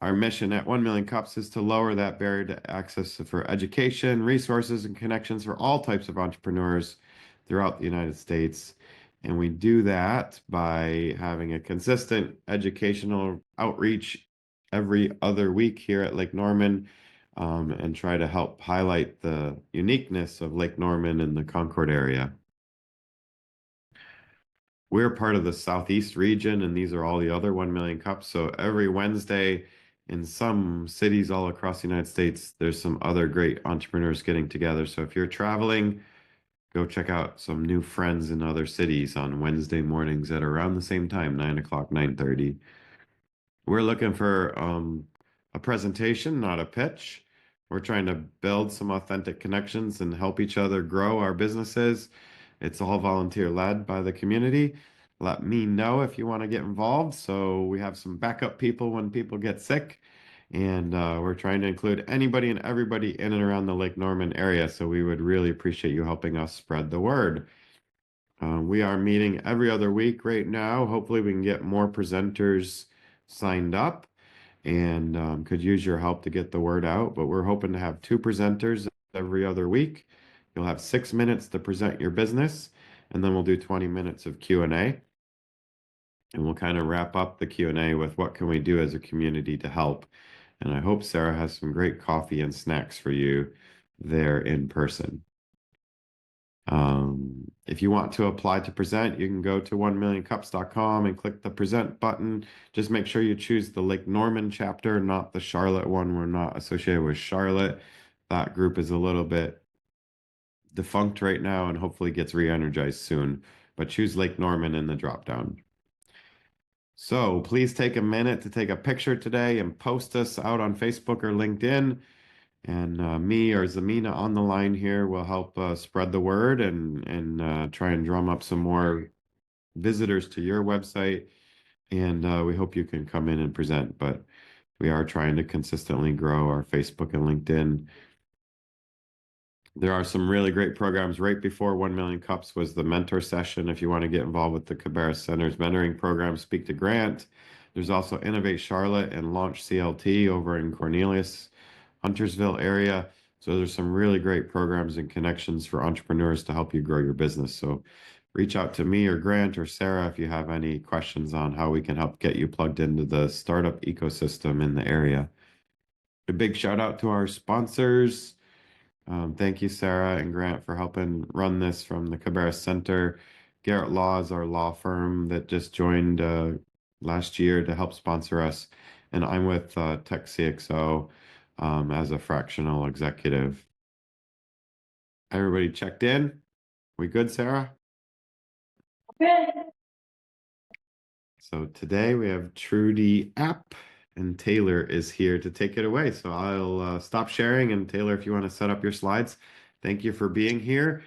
Our mission at 1 Million Cups is to lower that barrier to access for education, resources, and connections for all types of entrepreneurs throughout the United States. And we do that by having a consistent educational outreach every other week here at Lake Norman, and try to help highlight the uniqueness of Lake Norman and the Concord area. We're part of the Southeast region, and these are all the other 1 Million Cups. So every Wednesday in some cities all across the United States, there's some other great entrepreneurs getting together. So if you're traveling, go check out some new friends in other cities on Wednesday mornings at around the same time, 9 o'clock, 9:30. We're looking for a presentation, not a pitch. We're trying to build some authentic connections and help each other grow our businesses. It's all volunteer led by the community. Let me know if you want to get involved. So we have some backup people when people get sick. And we're trying to include anybody and everybody in and around the Lake Norman area. So we would really appreciate you helping us spread the word. We are meeting every other week right now. Hopefully, we can get more presenters signed up and could use your help to get the word out. But we're hoping to have 2 presenters every other week. You'll have 6 minutes to present your business, and then we'll do 20 minutes of Q&A. And we'll kind of wrap up the Q&A with what can we do as a community to help. And I hope Sarah has some great coffee and snacks for you there in person. If you want to apply to present, you can go to 1millioncups.com and click the present button. Just make sure you choose the Lake Norman chapter, not the Charlotte one. We're not associated with Charlotte. That group is a little bit defunct right now and hopefully gets re-energized soon. But choose Lake Norman in the dropdown. So please take a minute to take a picture today and post us out on Facebook or LinkedIn. And me or Zamina on the line here will help spread the word and try and drum up some more visitors to your website. And we hope you can come in and present. But we are trying to consistently grow our Facebook and LinkedIn. There are some really great programs. Right before 1 Million Cups was the mentor session. If you want to get involved with the Cabarrus Center's mentoring program, speak to Grant. There's also Innovate Charlotte and Launch CLT over in Cornelius, Huntersville area. So there's some really great programs and connections for entrepreneurs to help you grow your business. So reach out to me or Grant or Sarah if you have any questions on how we can help get you plugged into the startup ecosystem in the area. A big shout out to our sponsors. Thank you, Sarah and Grant, for helping run this from the Cabarrus Center. Garrett Law is our law firm that just joined last year to help sponsor us. And I'm with Tech CXO as a fractional executive. Everybody checked in? We good, Sarah? Good. So today we have Troodie app, and Taylor is here to take it away. So I'll stop sharing, and Taylor, if you want to set up your slides. Thank you for being here.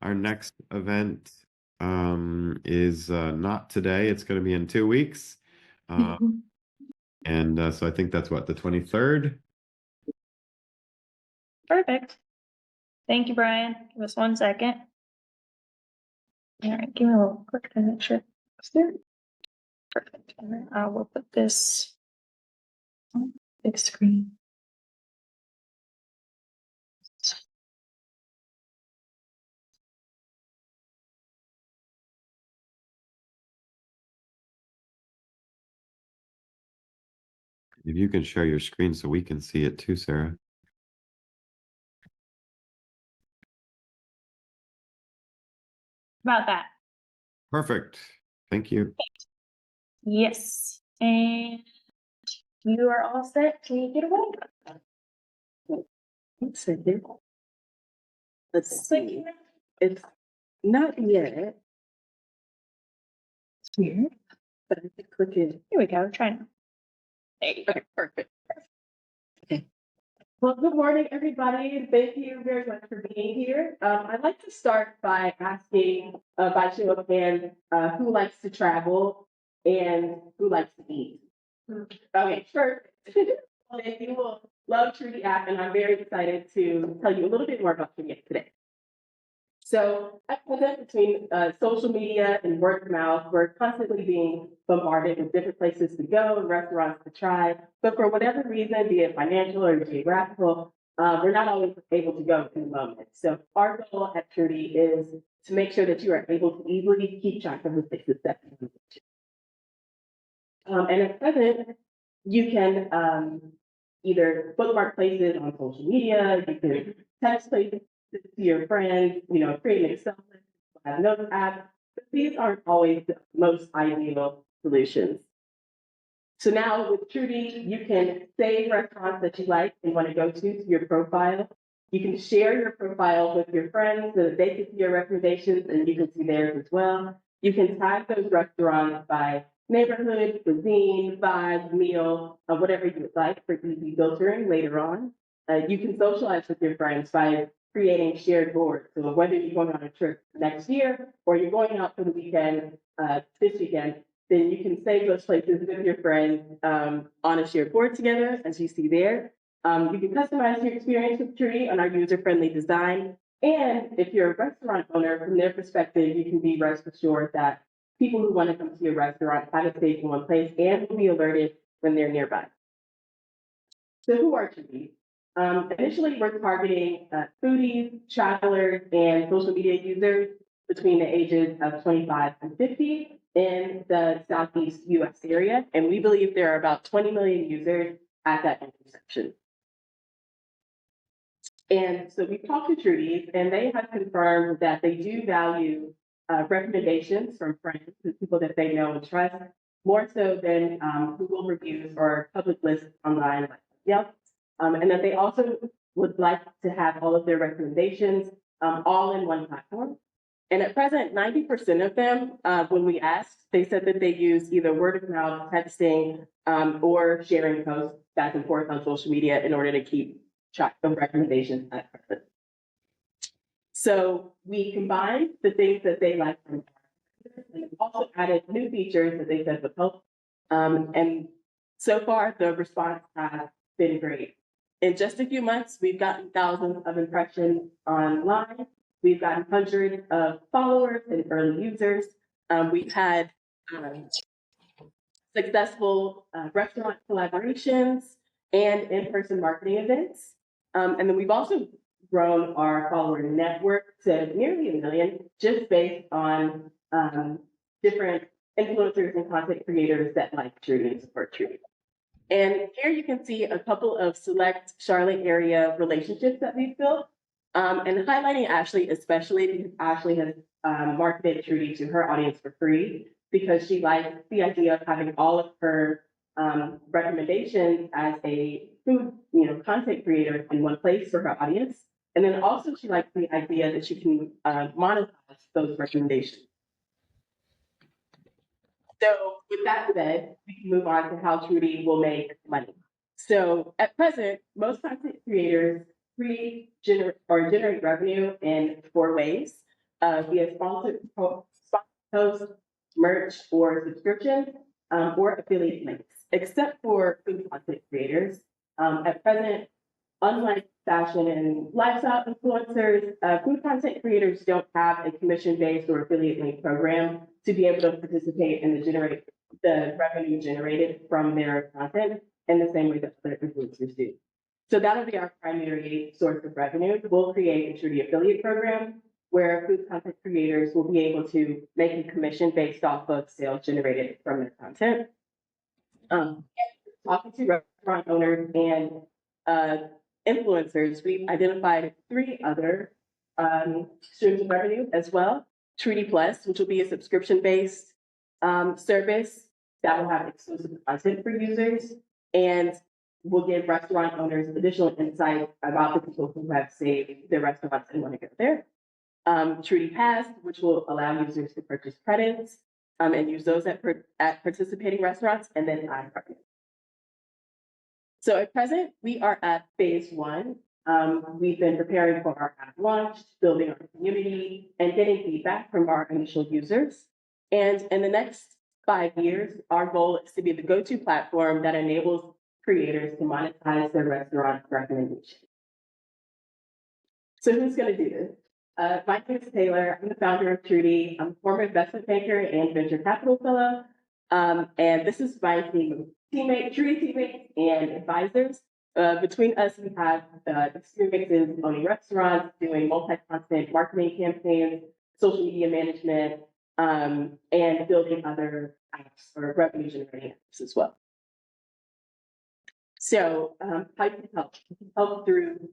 Our next event is not today. It's going to be in 2 weeks. And so I think that's what, the 23rd? Perfect. Thank you, Brian. Give us 1 second. All right, give me a little quick to make sure it's there. Perfect. And then I will put this on the big screen. If you can share your screen so we can see it too, Sarah. About that. Perfect. Thank you. Yes. And you are all set. Take it away. Let's see. Let's see. It's not yet. It's weird. But I think click it. Here we go. Try now. There you go. Okay, perfect. Okay. Well, good morning, everybody, and thank you very much for being here. I'd like to start by asking, by show of hands, who likes to travel and who likes to eat? Okay, perfect. Well, then you will love Troodie app, and I'm very excited to tell you a little bit more about Troodie today. So at present, between social media and word of mouth, we're constantly being bombarded with different places to go and restaurants to try. But for whatever reason, be it financial or geographical, we're not always able to go in the moment. So our goal at Troodie is to make sure that you are able to easily keep track of the places that you visit to. And at present, you can either bookmark places on social media, you can text places to your friends, create an Excel list, have a notes app, but these aren't always the most ideal solutions. So now with Troodie, you can save restaurants that you like and want to go to your profile. You can share your profile with your friends so that they can see your recommendations and you can see theirs as well. You can tag those restaurants by neighborhood, cuisine, vibe, meal, whatever you would like for easy filtering later on. You can socialize with your friends by creating shared boards. So whether you're going on a trip next year or you're going out for the weekend, this weekend, then you can save those places with your friends on a shared board together, as you see there. You can customize your experience with Troodie on our user-friendly design. And if you're a restaurant owner, from their perspective, you can be rest assured that people who want to come to your restaurant have it saved in one place and will be alerted when they're nearby. So who are Troodie? Initially, we're targeting foodies, travelers, and social media users between the ages of 25 and 50 in the Southeast US area. And we believe there are about 20 million users at that intersection. And so we talked to Troodie, and they have confirmed that they do value recommendations from friends and people that they know and trust, more so than Google reviews or public lists online like Yelp. And that they also would like to have all of their recommendations all in one platform. And at present, 90% of them, when we asked, they said that they use either word of mouth, texting, or sharing posts back and forth on social media in order to keep track of recommendations at present. So we combined the things that they like from we also added new features that they said would help. And so far, the response has been great. In just a few months, we've gotten thousands of impressions online. We've gotten hundreds of followers and early users. We've had successful restaurant collaborations and in-person marketing events. And then we've also grown our follower network to nearly 1 million, just based on different influencers and content creators that like Troodie and support Troodie. And here you can see a couple of select Charlotte area relationships that we've built. And highlighting Ashley, especially because Ashley has marketed Troodie to her audience for free because she likes the idea of having all of her recommendations as a food, content creator in one place for her audience. And then also she likes the idea that she can monetize those recommendations. So with that said, we can move on to how Troodie will make money. So at present, most content creators generate revenue in 4 ways: via sponsored posts, merch, or subscription, or affiliate links. Except for food content creators, at present, unlike fashion and lifestyle influencers, food content creators don't have a commission-based or affiliate link program to be able to participate in the revenue generated from their content in the same way that other influencers do. So that'll be our primary source of revenue. We'll create a Troodie affiliate program where food content creators will be able to make a commission based off of sales generated from their content. Talking to restaurant owners and influencers, we've identified 3 other streams of revenue as well. Troodie Plus, which will be a subscription-based service that will have exclusive content for users and will give restaurant owners additional insight about the people who have saved their restaurants and want to go there. Troodie Pass, which will allow users to purchase credits and use those at participating restaurants, and then iPartner. So at present, we are at phase 1. We've been preparing for our app launch, building our community, and getting feedback from our initial users. And in the next 5 years, our goal is to be the go-to platform that enables creators to monetize their restaurant recommendations. So who's going to do this? My name is Taylor. I'm the founder of Troodie. I'm a former investment banker and venture capital fellow. And this is my team, Troodie teammates and advisors. Between us, we have experiences owning restaurants, doing multi-content marketing campaigns, social media management, and building other apps or revenue generating apps as well. So how you can help? You can help through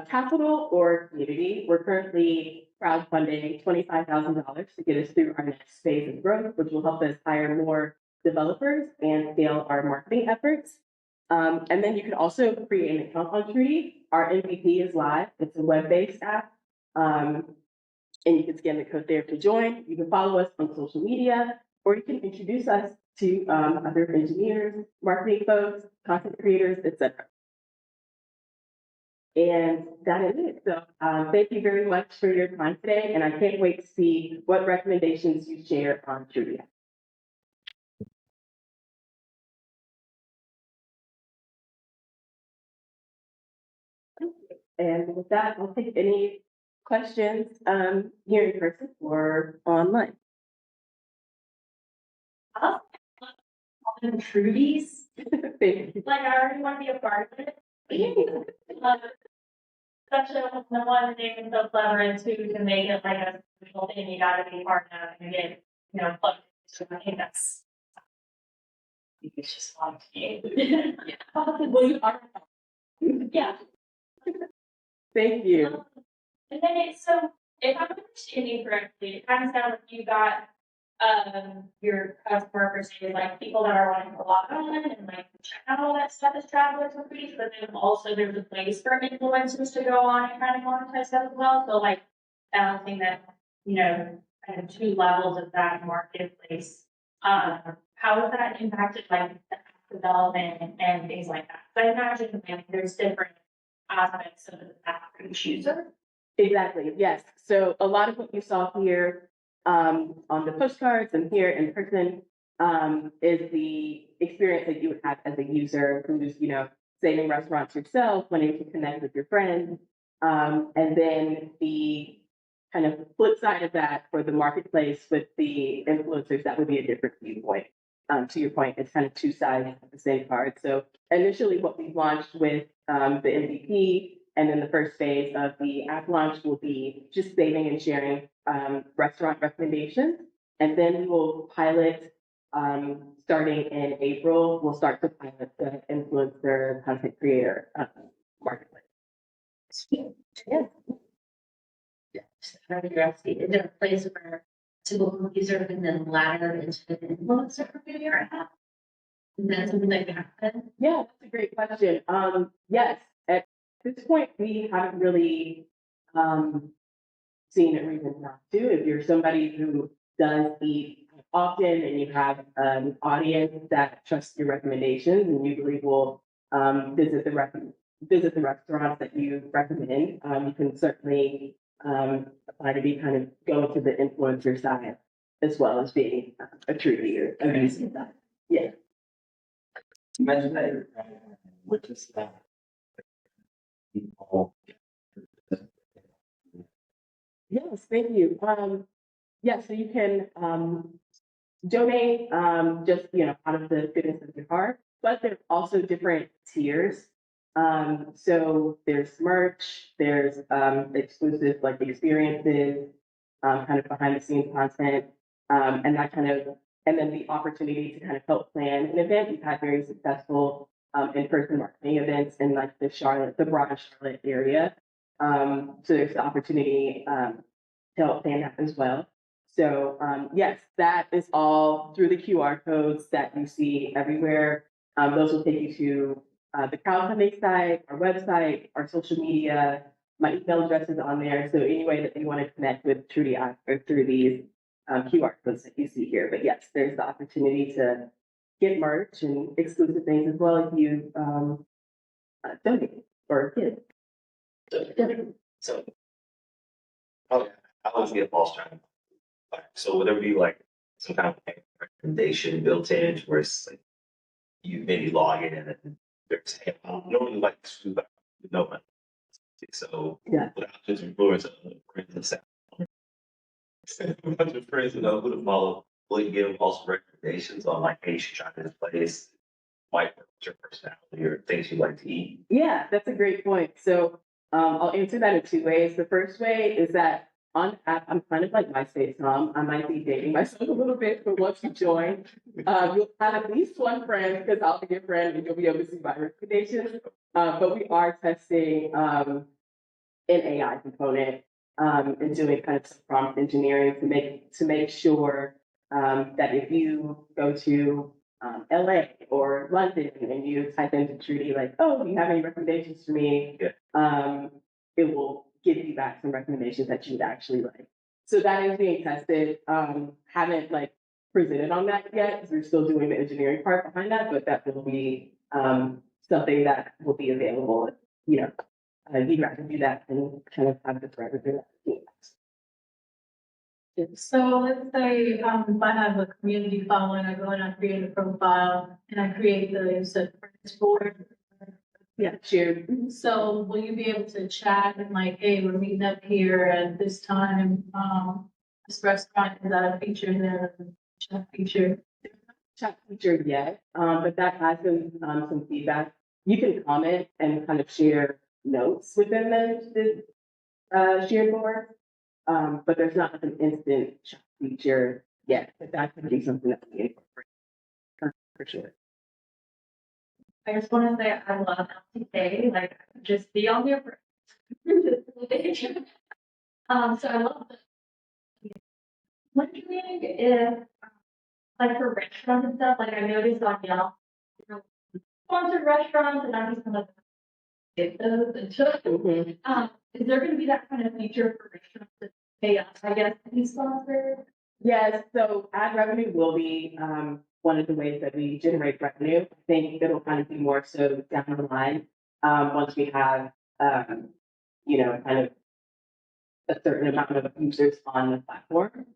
capital or community. We're currently crowdfunding $25,000 to get us through our next phase of growth, which will help us hire more developers and scale our marketing efforts. And then you can also create an account on Troodie. Our MVP is live. It's a web-based app. And you can scan the code there to join. You can follow us on social media, or you can introduce us to other engineers, marketing folks, content creators, etc. And that is it. So thank you very much for your time today. And I can't wait to see what recommendations you share on Troodie. And with that, I'll take any questions here in person or online. Trudies. Thank you. Like, I already want to be a part of it. Especially when the one thing so clever and two can make it like a social thing you gotta be part of and get, plugged into. I think that's. It's just fun to me. Yeah. Well, you are. Yeah. Thank you. And then so if I'm understanding correctly, it kind of sounds like you got your customer percentage, like people that are wanting to log on and like check out all that stuff as travelers and fees, but then also there's a place for influencers to go on and kind of monetize that as well. So like balancing that, kind of two levels of that marketplace. How has that impacted like the app development and things like that? So I imagine there's different aspects of the app for each user. Exactly. Yes. So a lot of what you saw here on the postcards and here in person is the experience that you would have as a user who's, saving restaurants yourself, wanting to connect with your friends. And then the kind of flip side of that for the marketplace with the influencers, that would be a different viewpoint. To your point, it's kind of two sides of the same card. So initially what we launched with the MVP and then the first phase of the app launch will be just saving and sharing restaurant recommendations. And then we will pilot starting in April, we'll start to pilot the influencer content creator marketplace. Yeah. Just out of curiosity, is there a place where typical user can then ladder into the influencer video or app? Is that something that can happen? Yeah, that's a great question. Yes, at this point, we haven't really seen a reason not to. If you're somebody who does eat often and you have an audience that trusts your recommendations and you believe will visit the restaurants that you recommend, you can certainly apply to be kind of go to the influencer side as well as being a true leader of using that. Yeah. Imagine that which is that people. Yes, thank you. Yeah, so you can donate just out of the goodness of your heart, but there's also different tiers. So there's merch, there's exclusive like experiences, kind of behind the scenes content, and that kind of, and then the opportunity to kind of help plan an event. We've had very successful in-person marketing events in like the broader Charlotte area. So there's the opportunity to help plan that as well. So yes, that is all through the QR codes that you see everywhere. Those will take you to the crowdfunding site, our website, our social media. My email address is on there. So any way that you want to connect with Troodie or through these QR codes that you see here. But yes, there's the opportunity to get merch and exclusive things as well if you donate or give. So I always get false trying. So would there be like some kind of recommendation built in where it's like you maybe log in and then there's hey, I don't normally like to but no one. So Yeah. without just influence of friends and a bunch of friends who know who to follow, will you give them also recommendations on like, hey, you should try this place, might work with your personality or things you like to eat? Yeah, that's a great point. So I'll answer that in two ways. The first way is that on the app, I'm kind of like MySpace mom. I might be dating myself a little bit, but once you join, you'll have at least one friend because I'll be your friend and you'll be able to see my recommendations. But we are testing an AI component and doing kind of some prompt engineering to make sure that if you go to LA or London and you type into Troodie like, oh, do you have any recommendations for me? Yeah. It will give you back some recommendations that you'd actually like. So that is being tested. Haven't like presented on that yet because we're still doing the engineering part behind that, but that will be something that will be available. You know, you'd rather do that than kind of have the threat of that. So let's say, if I have a community following, I go and I create a profile and I create the friends board. Yeah, sure. So will you be able to chat and like, hey, we're meeting up here at this time, this restaurant, is that a feature there, chat feature? Chat feature yet, but that has been some feedback. You can comment and kind of share notes within the shared board. But there's not like an instant chat feature yet, but that could be something that we incorporate for sure. I just wanna say I love LTK, like, just be on there. So I love the. Wondering if, like for restaurants and stuff, like I noticed on Yelp, you know, sponsored restaurants and I'm just gonna get those and took. Is there gonna be that kind of feature for restaurants that pay us, I guess, to be sponsored? Yes, so ad revenue will be one of the ways that we generate revenue. I think it'll kind of be more so down the line, once we have you know, kind of a certain amount of users on the platform.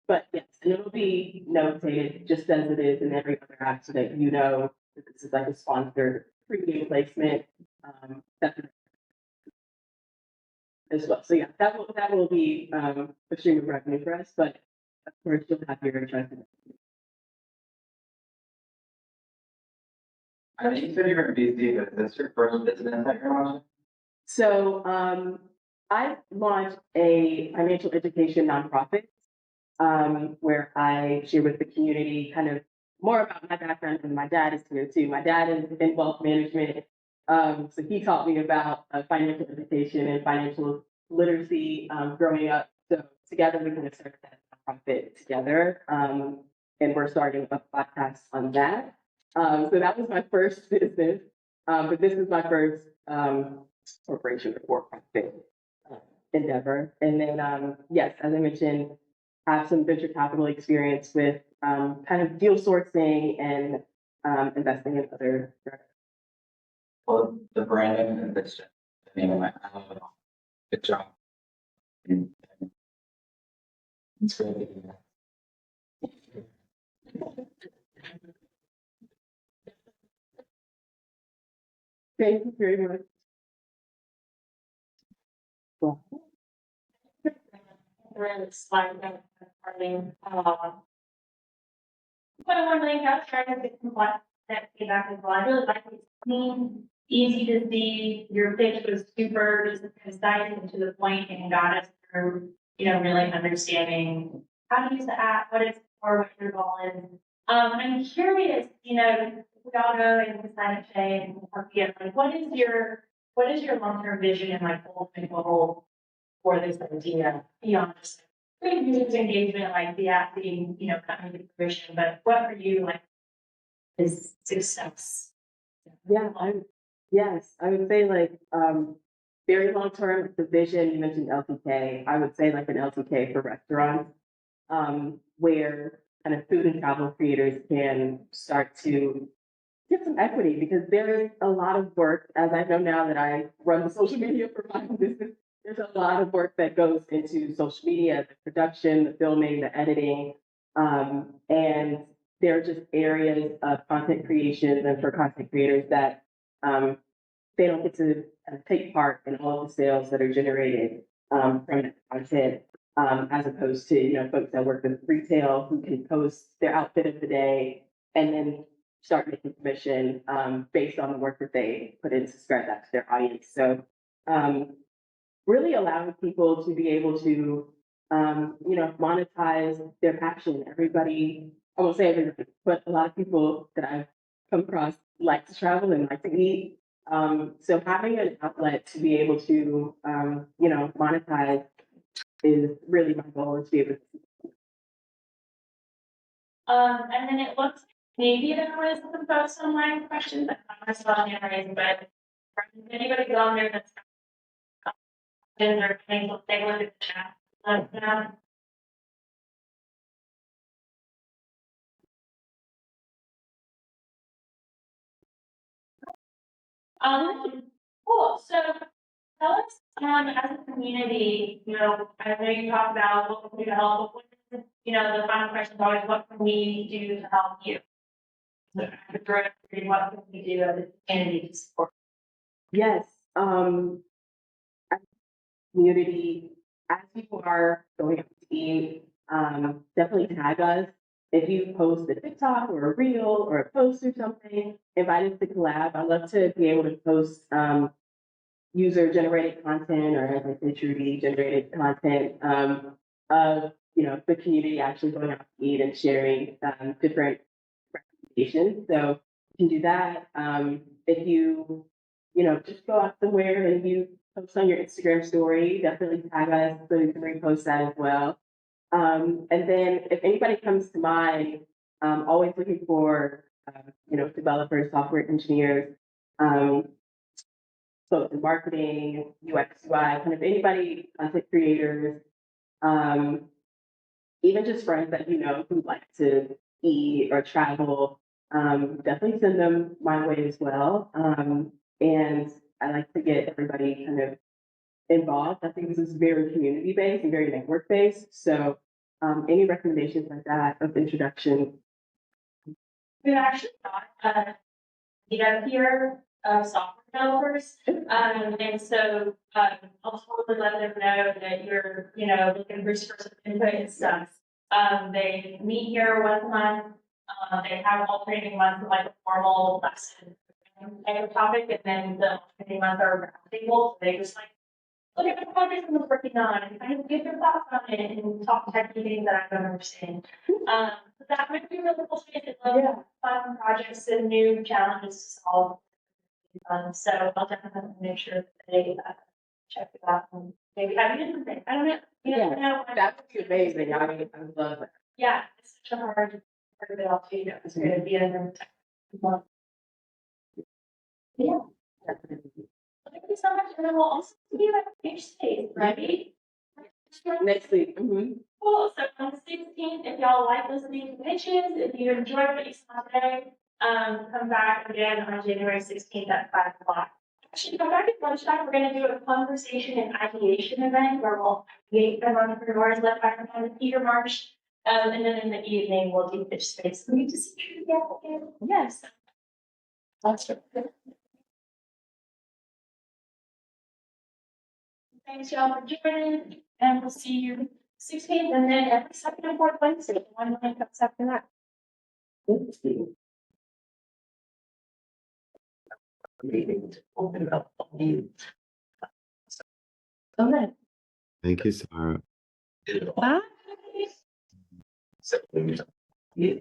But yes, and it'll be notated just as it is in every other app so that you know that this is like a sponsored premium placement. That's as well. So yeah, that will be a stream of revenue for us, but of course you'll have your interest in it. I think you said you're busy, but is this your first business that you're launching? So I launched a financial education nonprofit where I share with the community kind of more about my background, and my dad is here too. My dad is in wealth management. So he taught me about financial education and financial literacy growing up. So together we kind of started that nonprofit together. And we're starting a podcast on that. So that was my first business. But this is my first corporation or for-profit endeavor. And then, yes, as I mentioned, have some venture capital experience with kind of deal sourcing and investing in other. Well, the branding and this, the name of my good job. It's really good. Thank you very much. Well, Around slide that starting, but I want to link out, trying to get some that feedback as well. I really like it. Clean, easy to see. Your pitch was super just concise and to the point and got us through, you know, really understanding how to use the app, what it's for, what your goal is. I'm curious, you know, we all know and decided to say and forget, like, what is your long-term vision and like ultimate goal for this idea beyond just user engagement, like the app being, you know, coming to fruition, but what for you, like, is success? yeah, yes, I would say like very long term, the vision, you mentioned LTK, I would say like an LTK for restaurants, where kind of food and travel creators can start to get some equity because there is a lot of work, as I know now that I run the social media for my business, there's a lot of work that goes into social media, the production, the filming, the editing, and there are just areas of content creation and for content creators that they don't get to take part in all of the sales that are generated from that content, as opposed to, you know, folks that work in retail who can post their outfit of the day and then start making commission based on the work that they put in to spread that to their audience. So really allowing people to be able to, you know, monetize their passion. Everybody, I won't say everybody, but a lot of people that I've come across like to travel and like to eat. So having an outlet to be able to, you know, monetize is really my goal, is to be able to. And then it looks, maybe there was some folks online questions that I saw in raised, but if anybody go on there that's questions or things, we'll take a look at the chat. Let us know. Cool, so tell us, as a community, you know, I know you talked about what can we do to help, but what is, you know, the final question is always, what can we do to help you? So, what can we do as a community to support? Yes, community, as people are going out to eat, definitely tag us. If you post a TikTok or a reel or a post or something, invite us to collab. I love to be able to post user generated content, or as I say, Troodie generated content of, you know, the community actually going out to eat and sharing different recommendations. So you can do that. If you, you know, just go out somewhere and you post on your Instagram story, definitely tag us so you can repost that as well. And then if anybody comes to mind, always looking for, you know, developers, software engineers, folks in marketing, UX, UI, kind of anybody, content creators, even just friends that you know who like to eat or travel, definitely send them my way as well. And I like to get everybody kind of involved. I think this is very community based and very network based. So any recommendations like that of introduction? We've actually got meetup here of software developers. And so I'll totally let them know that you're, you know, looking for some input and stuff. They meet here once a month. They have alternating months, like a formal lesson type of topic, and then the alternating months are roundtable. They just like look at the project I'm working on and kind of give their thoughts on it and talk technical things that I don't understand. So that would be really cool space. I love fun projects and new challenges to solve. So I'll definitely make sure that they check it out and maybe have you do something. I don't know. You Yeah, know, that would be amazing. I mean, I would love that. yeah, it's such a hard part of it all too. You know, it's going to be in yeah. Thank you so much. And then we'll also be at each stage, right? Next week. Cool. So on the 16th, if y'all like listening to pitches, if you enjoyed what you saw today, come back again on January 16th at 5 o'clock. Actually, come back at lunchtime. We're going to do a conversation and ideation event where we'll ideate from entrepreneurs led by Peter Marsh. And then in the evening, we'll do pitch space. We need to see you again. Yes. That's true. Thanks y'all for joining, and we'll see you 16th, and then every second and fourth Wednesday, 1 million cups after that. Meeting to open up. Okay. Thank you, Sarah. Bye. So, yeah.